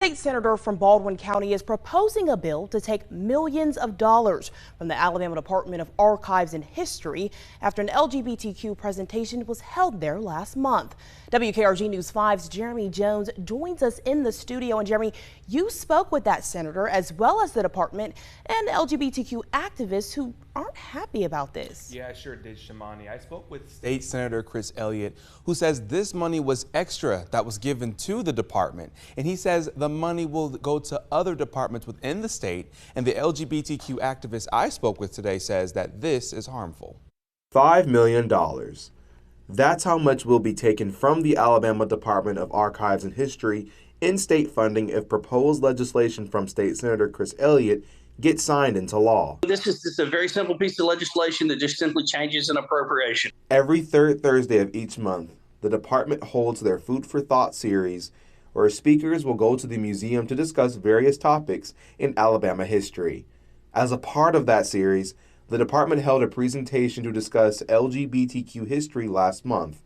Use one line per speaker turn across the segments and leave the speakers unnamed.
State Senator from Baldwin County is proposing a bill to take millions of dollars from the Alabama Department of Archives and History after an LGBTQ presentation was held there last month. WKRG News 5's Jeremy Jones joins us in the studio. And Jeremy, you spoke with that senator as well as the department and LGBTQ activists who aren't happy about this.
Yeah, I sure did, Shamani. I spoke with State Senator Chris Elliott, who says this money was extra that was given to the department. And he says the money will go to other departments within the state. And the LGBTQ activist I spoke with today says that this is harmful.
$5 million. That's how much will be taken from the Alabama Department of Archives and History in state funding if proposed legislation from State Senator Chris Elliott gets signed into law.
This is just a very simple piece of legislation that just simply changes an appropriation.
Every third Thursday of each month, the department holds their Food for Thought series, where speakers will go to the museum to discuss various topics in Alabama history. As a part of that series, the department held a presentation to discuss LGBTQ history last month.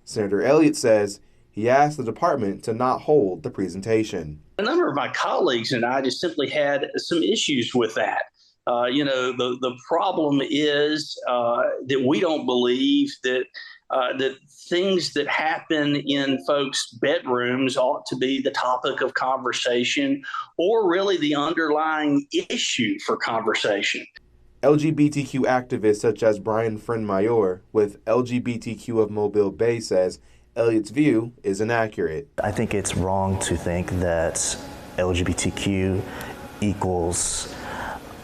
Senator Elliott says he asked the department to not hold the presentation.
A number of my colleagues and I just simply had some issues with that. The problem is that we don't believe that that things that happen in folks' bedrooms ought to be the topic of conversation or really the underlying issue for conversation.
LGBTQ activists such as Brian Friend-Mayor with LGBTQ of Mobile Bay says Elliott's view is inaccurate.
I think it's wrong to think that LGBTQ equals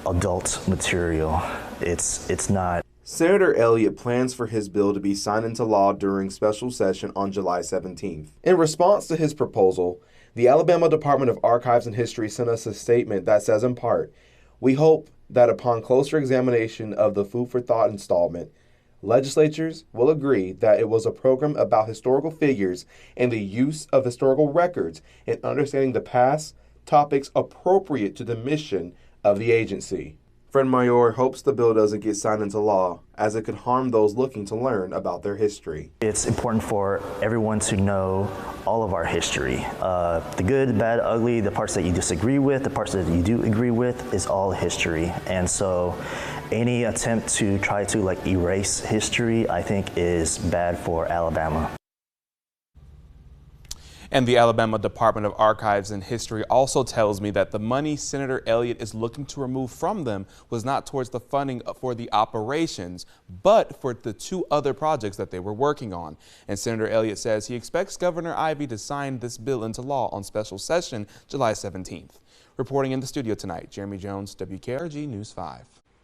adult material. It's not.
Senator Elliott plans for his bill to be signed into law during special session on July 17th. In response to his proposal, the Alabama Department of Archives and History sent us a statement that says in part, "We hope that upon closer examination of the Food for Thought installment, legislatures will agree that it was a program about historical figures and the use of historical records in understanding the past, topics appropriate to the mission of the agency." Friend-Mayor hopes the bill doesn't get signed into law, as it could harm those looking to learn about their history.
It's important for everyone to know all of our history. The good, the bad, ugly, the parts that you disagree with, the parts that you do agree with, is all history. And so any attempt to try to erase history, I think, is bad for Alabama.
And the Alabama Department of Archives and History also tells me that the money Senator Elliott is looking to remove from them was not towards the funding for the operations, but for the two other projects that they were working on. And Senator Elliott says he expects Governor Ivey to sign this bill into law on special session July 17th. Reporting in the studio tonight, Jeremy Jones, WKRG News 5.